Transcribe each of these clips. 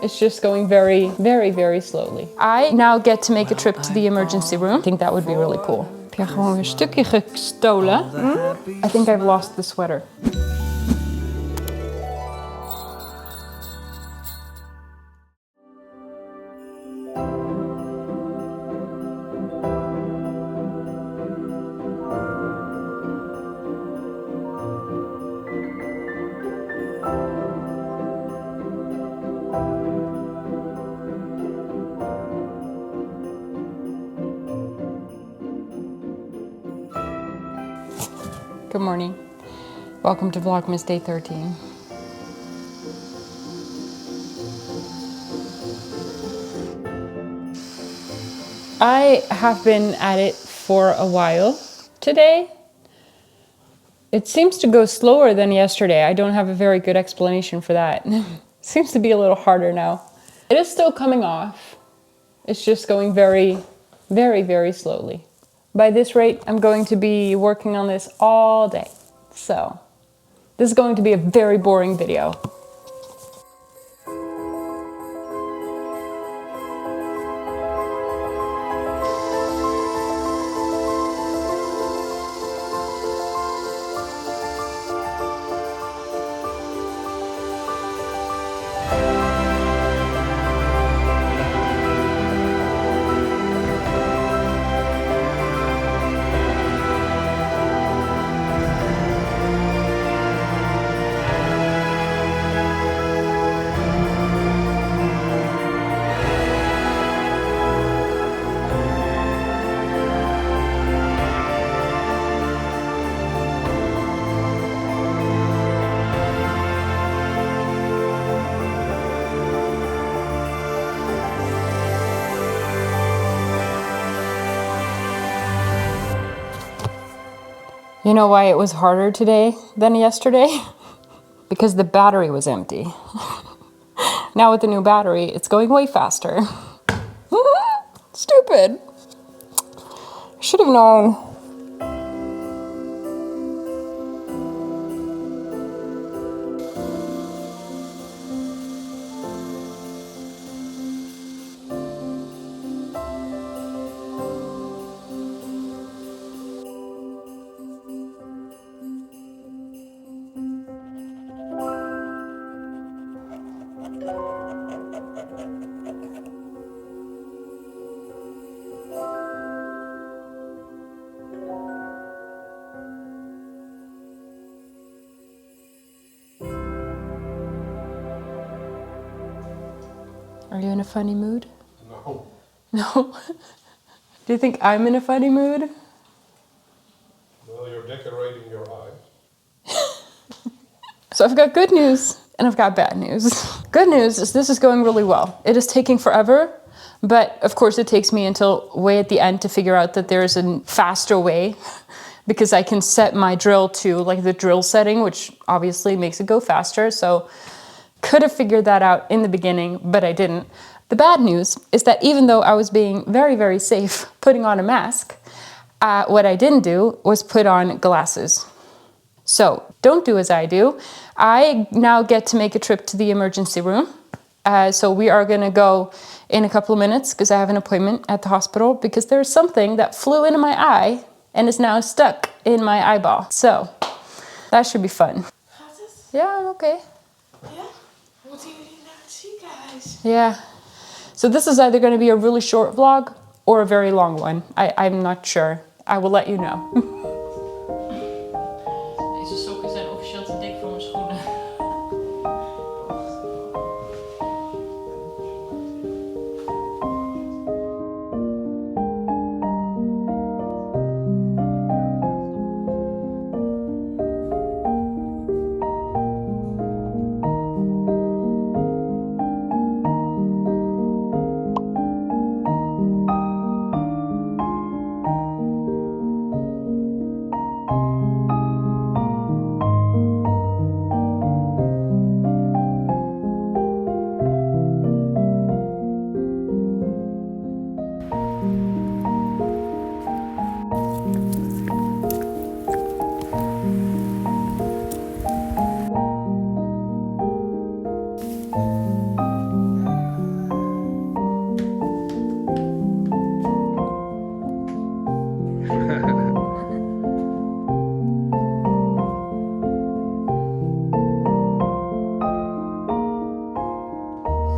It's just going very, very, very slowly. I now get to make a trip to the emergency room. I think that would be really cool. Heb je gewoon weer een stukje gestolen? I think I've lost the sweater. Good morning. Welcome to Vlogmas Day 13. I have been at it for a while today. It seems to go slower than yesterday. I don't have a very good explanation for that. Seems to be a little harder now. It is still coming off. It's just going very, very, very slowly. By this rate, I'm going to be working on this all day. So, this is going to be a very boring video. You know why it was harder today than yesterday? Because the battery was empty. Now with the new battery, it's going way faster. Stupid. Should have known. Are you in a funny mood? No. No? Do you think I'm in a funny mood? Well, you're decorating your eye. So I've got good news and I've got bad news. Good news is this is going really well. It is taking forever, but of course it takes me until way at the end to figure out that there's a faster way because I can set my drill to like the drill setting, which obviously makes it go faster. So could have figured that out in the beginning, but I didn't. The bad news is that even though I was being very, very safe putting on a mask, what I didn't do was put on glasses. So don't do as I do. I now get to make a trip to the emergency room. So we are gonna go in a couple of minutes because I have an appointment at the hospital because there's something that flew into my eye and is now stuck in my eyeball. So that should be fun. Yeah, I'm okay. Ja? Moeten jullie naar het ziekenhuis? Yeah. So this is either going to be a really short vlog or a very long one. I'm not sure. I will let you know. Deze sokken zijn officieel te dik voor mijn schoenen.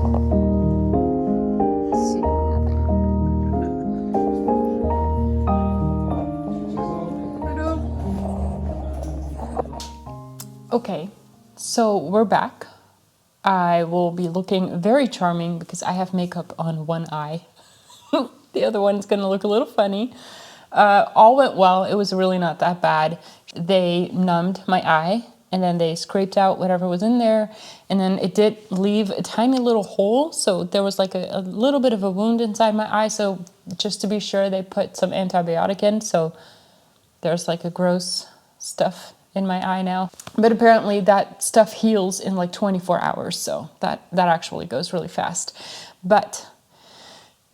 See, nothing. Okay, so we're back. I will be looking very charming because I have makeup on one eye. The other one's gonna look a little funny. All went well. It was really not that bad. They numbed my eye and then they scraped out whatever was in there. And then it did leave a tiny little hole. So there was like a little bit of a wound inside my eye. So just to be sure, they put some antibiotic in. So there's like a gross stuff in my eye now. But apparently that stuff heals in like 24 hours. So that actually goes really fast. But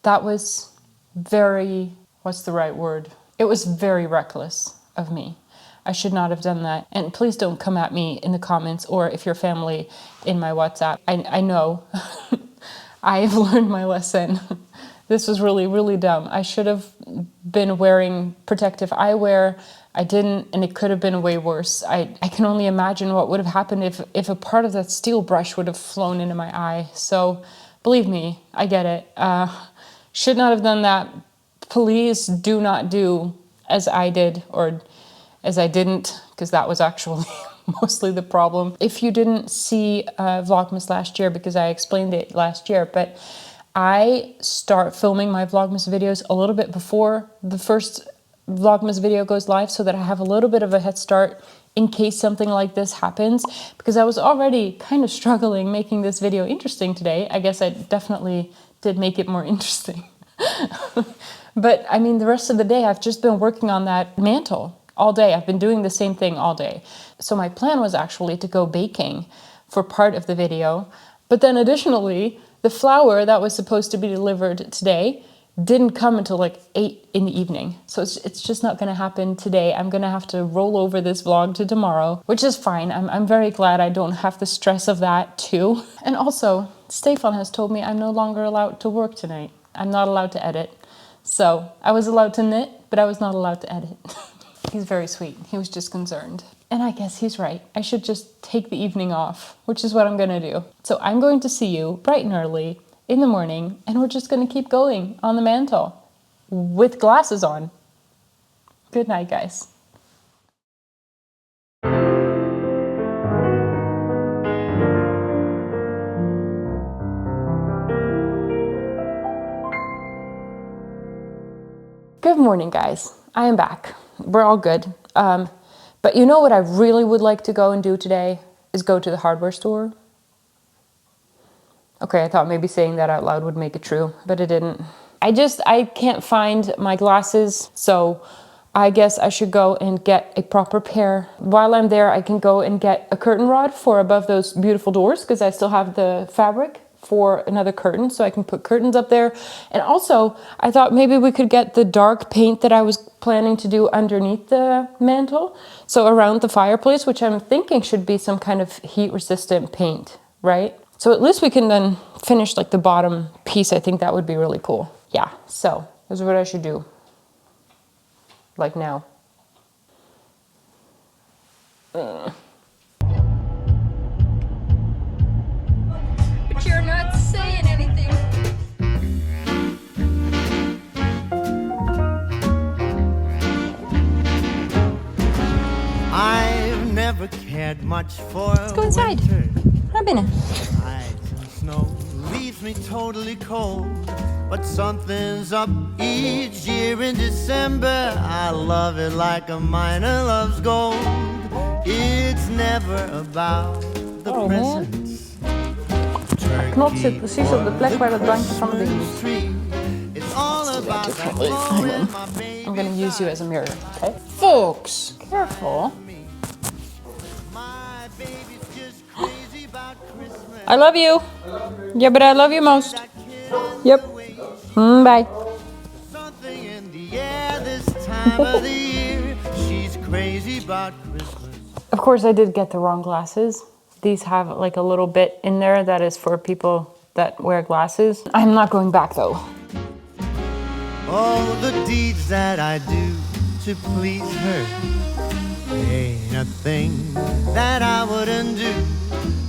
that was very, what's the right word? It was very reckless of me. I should not have done that. And please don't come at me in the comments or if you're family in my WhatsApp. I know I've learned my lesson. This was really, really dumb. I should have been wearing protective eyewear. I didn't, and it could have been way worse. I can only imagine what would have happened if a part of that steel brush would have flown into my eye. So believe me, I get it. Should not have done that. Please do not do as I did or as I didn't, because that was actually mostly the problem. If you didn't see Vlogmas last year, because I explained it last year, but I start filming my Vlogmas videos a little bit before the first Vlogmas video goes live so that I have a little bit of a head start in case something like this happens, because I was already kind of struggling making this video interesting today. I guess I definitely did make it more interesting. But I mean, the rest of the day, I've just been working on that mantle all day. I've been doing the same thing all day. So my plan was actually to go baking for part of the video. But then additionally, the flour that was supposed to be delivered today didn't come until like 8 in the evening. So it's just not gonna happen today. I'm gonna have to roll over this vlog to tomorrow, which is fine. I'm very glad I don't have the stress of that too. And also, Stefan has told me I'm no longer allowed to work tonight. I'm not allowed to edit. So I was allowed to knit, but I was not allowed to edit. He's very sweet. He was just concerned. And I guess he's right. I should just take the evening off, which is what I'm gonna do. So I'm going to see you bright and early in the morning, and we're just gonna keep going on the mantle with glasses on. Good night, guys. Good morning, guys. I am back. We're all good. But you know what I really would like to go and do today is go to the hardware store. Okay, I thought maybe saying that out loud would make it true, but it didn't. I can't find my glasses, so I guess I should go and get a proper pair. While I'm there, I can go and get a curtain rod for above those beautiful doors, because I still have the fabric for another curtain, so I can put curtains up there. And also, I thought maybe we could get the dark paint that I was planning to do underneath the mantle, so around the fireplace, which I'm thinking should be some kind of heat-resistant paint, right? So at least we can then finish like the bottom piece. I think that would be really cool. Yeah, so this is what I should do. Like now. But you're not saying anything. I've never cared much for Let's go inside. Ga binnen. Ice and snow leaves me totally cold. But something's up each year in December. I love it like a miner loves gold. It's never about the presents. De knop zit precies op de plek waar het bandje van de ding is. It's all about that glow in my baby. I'm gonna use you as a mirror, okay? Folks, careful. My baby's just crazy about Christmas. I love you. Yeah, but I love you most. Yep. Bye. Something in the air this time of the year. She's crazy about Christmas. Of course, I did get the wrong glasses. These have like a little bit in there that is for people that wear glasses. I'm not going back though. All the deeds that I do to please her ain't a thing that I wouldn't do.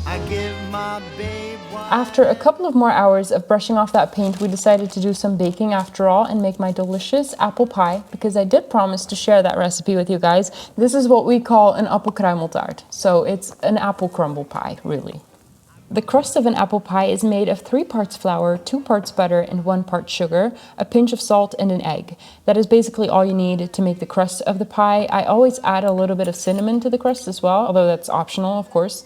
I give my babe one. After a couple of more hours of brushing off that paint, we decided to do some baking after all and make my delicious apple pie, because I did promise to share that recipe with you guys. This is what we call an appelkruimeltaart. So it's an apple crumble pie, really. The crust of an apple pie is made of 3 parts flour, 2 parts butter, and 1 part sugar, a pinch of salt, and an egg. That is basically all you need to make the crust of the pie. I always add a little bit of cinnamon to the crust as well, although that's optional, of course.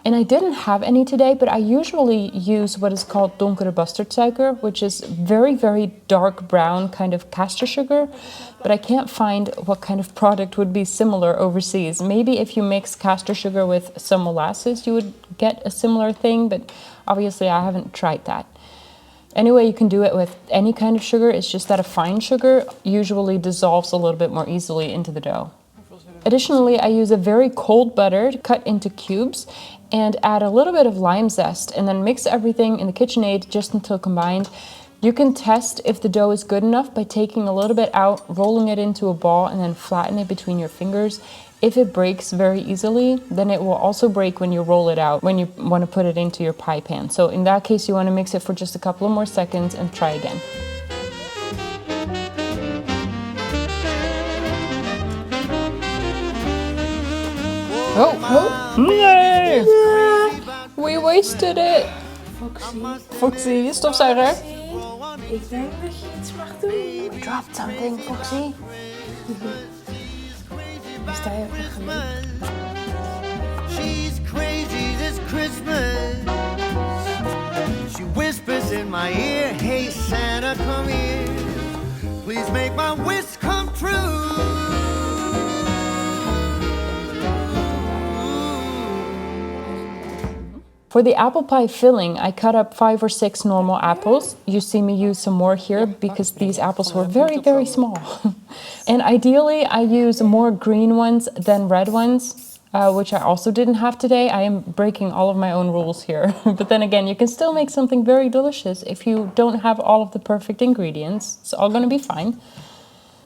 And I didn't have any today, but I usually use what is called donkere bastardsuiker, which is very, very dark brown kind of caster sugar. But I can't find what kind of product would be similar overseas. Maybe if you mix caster sugar with some molasses, you would get a similar thing, but obviously I haven't tried that. Anyway, you can do it with any kind of sugar. It's just that a fine sugar usually dissolves a little bit more easily into the dough. Additionally, I use a very cold butter cut into cubes and add a little bit of lime zest and then mix everything in the KitchenAid just until combined. You can test if the dough is good enough by taking a little bit out, rolling it into a ball, and then flatten it between your fingers. If it breaks very easily, then it will also break when you roll it out, when you want to put it into your pie pan. So in that case, you want to mix it for just a couple of more seconds and try again. Oh, nee! We wasted it! Foxy, je stofzuiger. Ik denk dat je iets mag doen. We dropped something, Foxy. Sta je op een geluid? She's crazy this Christmas. She whispers in my ear, hey Santa, come here. Please make my wish come true. For the apple pie filling, I cut up 5 or 6 normal apples. You see me use some more here because these apples were very, very small. And ideally, I use more green ones than red ones, which I also didn't have today. I am breaking all of my own rules here. But then again, you can still make something very delicious if you don't have all of the perfect ingredients. It's all going to be fine.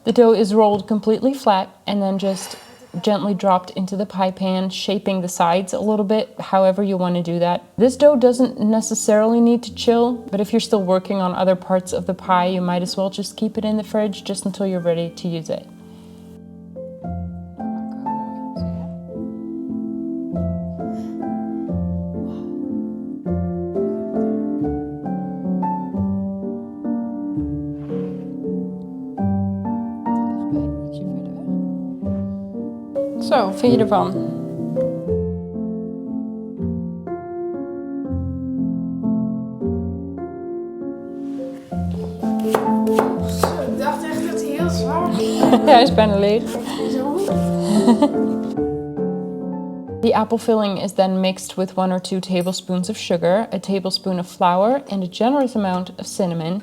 The dough is rolled completely flat and then just gently dropped into the pie pan, shaping the sides a little bit, however you want to do that. This dough doesn't necessarily need to chill, but if you're still working on other parts of the pie, you might as well just keep it in the fridge just until you're ready to use it. Zo, wat vind je ervan? Zo, ik dacht echt dat hij heel zwaar was. Ja, hij is bijna leeg. Zo. The apple filling is then mixed with 1 or 2 tablespoons of sugar, a tablespoon of flour, and a generous amount of cinnamon.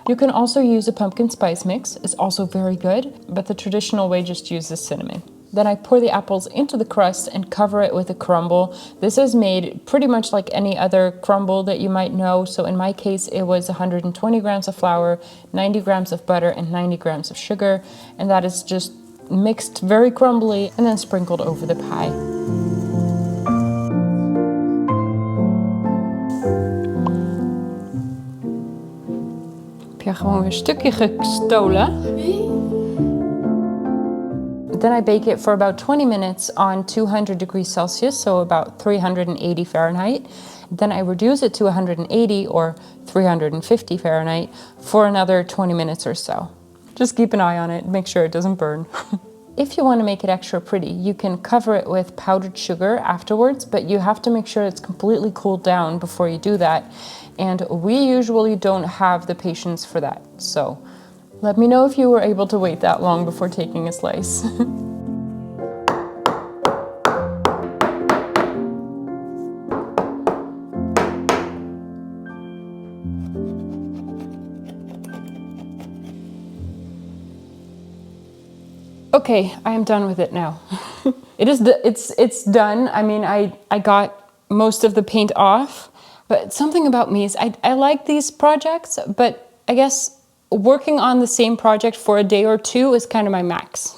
You can also use a pumpkin spice mix. It's also very good, but the traditional way just uses cinnamon. Then I pour the apples into the crust and cover it with a crumble. This is made pretty much like any other crumble that you might know. So in my case, it was 120 grams of flour, 90 grams of butter, and 90 grams of sugar. And that is just mixed very crumbly and then sprinkled over the pie. Heb je gewoon weer een stukje gestolen? Wie? Then I bake it for about 20 minutes on 200 degrees Celsius, so about 380 Fahrenheit. Then I reduce it to 180 or 350 Fahrenheit for another 20 minutes or so. Just keep an eye on it, make sure it doesn't burn. If you want to make it extra pretty, you can cover it with powdered sugar afterwards, but you have to make sure it's completely cooled down before you do that. And we usually don't have the patience for that, so let me know if you were able to wait that long before taking a slice. Okay, I am done with it now. It's done. I mean, I got most of the paint off, but something about me is I like these projects, but I guess working on the same project for a day or two is kind of my max.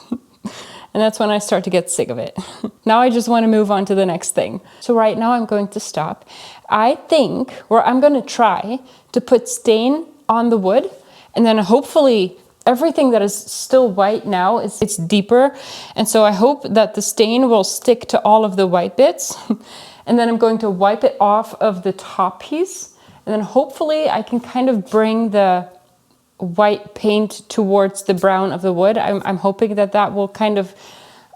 And that's when I start to get sick of it. Now I just want to move on to the next thing. So right now I'm going to stop. I think, or I'm going to try to put stain on the wood, and then hopefully everything that is still white now it's deeper. And so I hope that the stain will stick to all of the white bits. And then I'm going to wipe it off of the top piece. And then hopefully I can kind of bring the white paint towards the brown of the wood. I'm hoping that that will kind of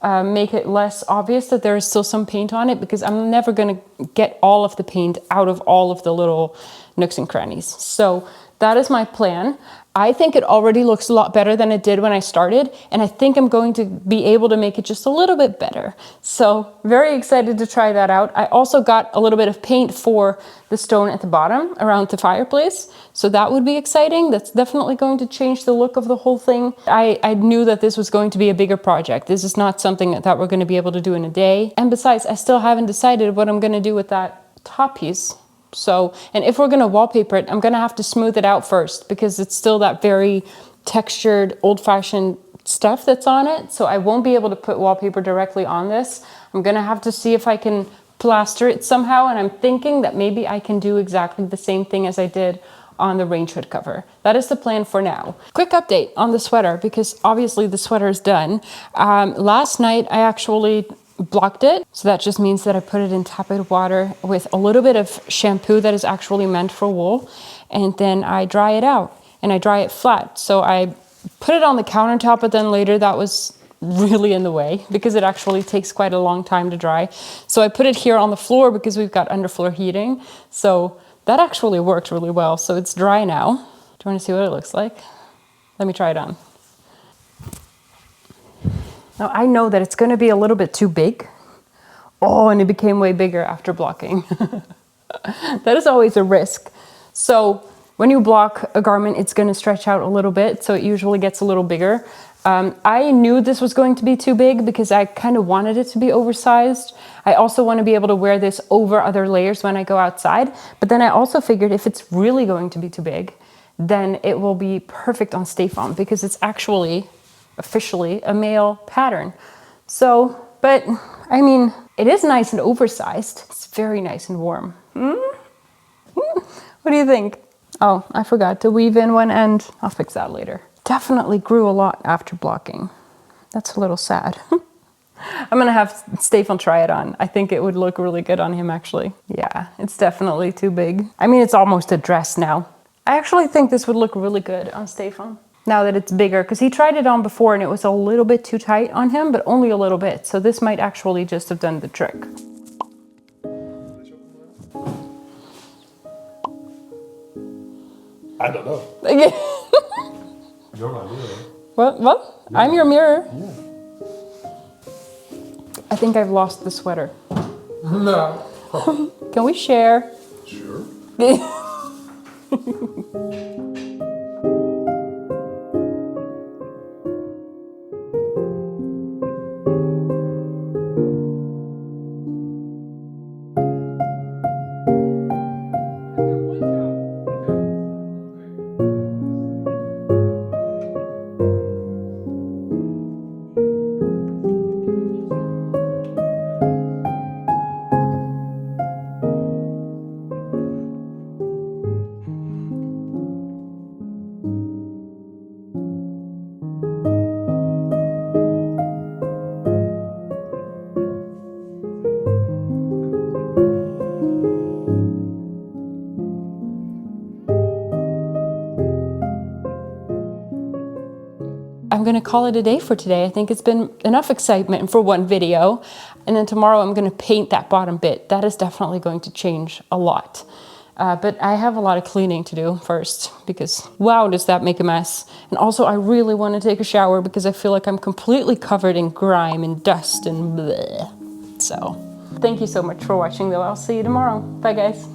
make it less obvious that there is still some paint on it, because I'm never going to get all of the paint out of all of the little nooks and crannies. So that is my plan. I think it already looks a lot better than it did when I started, and I think I'm going to be able to make it just a little bit better. So very excited to try that out. I also got a little bit of paint for the stone at the bottom around the fireplace, so that would be exciting. That's definitely going to change the look of the whole thing. I knew that this was going to be a bigger project. This is not something that we're going to be able to do in a day. And besides, I still haven't decided what I'm going to do with that top piece. So, and if we're going to wallpaper it, I'm going to have to smooth it out first, because it's still that very textured, old-fashioned stuff that's on it. So I won't be able to put wallpaper directly on this. I'm going to have to see if I can plaster it somehow. And I'm thinking that maybe I can do exactly the same thing as I did on the range hood cover. That is the plan for now. Quick update on the sweater, because obviously the sweater is done. Last night I actually blocked it. So that just means that I put it in tepid water with a little bit of shampoo that is actually meant for wool. And then I dry it out, and I dry it flat. So I put it on the countertop, but then later that was really in the way, because it actually takes quite a long time to dry. So I put it here on the floor because we've got underfloor heating. So that actually worked really well. So it's dry now. Do you want to see what it looks like? Let me try it on. Now I know that it's going to be a little bit too big. Oh, and it became way bigger after blocking. That is always a risk. So when you block a garment, it's going to stretch out a little bit. So it usually gets a little bigger. I knew this was going to be too big because I kind of wanted it to be oversized. I also want to be able to wear this over other layers when I go outside. But then I also figured if it's really going to be too big, then it will be perfect on stay foam, because it's actually officially a male pattern. So, but I mean, it is nice and oversized. It's very nice and warm. What do you think? Oh, I forgot to weave in one end. I'll fix that later. Definitely grew a lot after blocking. That's a little sad. I'm gonna have Stefan try it on. I think it would look really good on him, actually. Yeah, it's definitely too big. I mean, it's almost a dress now. I actually think this would look really good on Stefan now that it's bigger, because he tried it on before and it was a little bit too tight on him, but only a little bit. So this might actually just have done the trick. I don't know. Yeah. You're my mirror. What? I'm your mirror. Yeah. I think I've lost the sweater. No. Can we share? Sure. I'm gonna call it a day for today. I think it's been enough excitement for one video. And then tomorrow I'm gonna paint that bottom bit. That is definitely going to change a lot. But I have a lot of cleaning to do first, because wow, does that make a mess. And also I really wanna take a shower because I feel like I'm completely covered in grime and dust and bleh. So thank you so much for watching though. I'll see you tomorrow. Bye guys.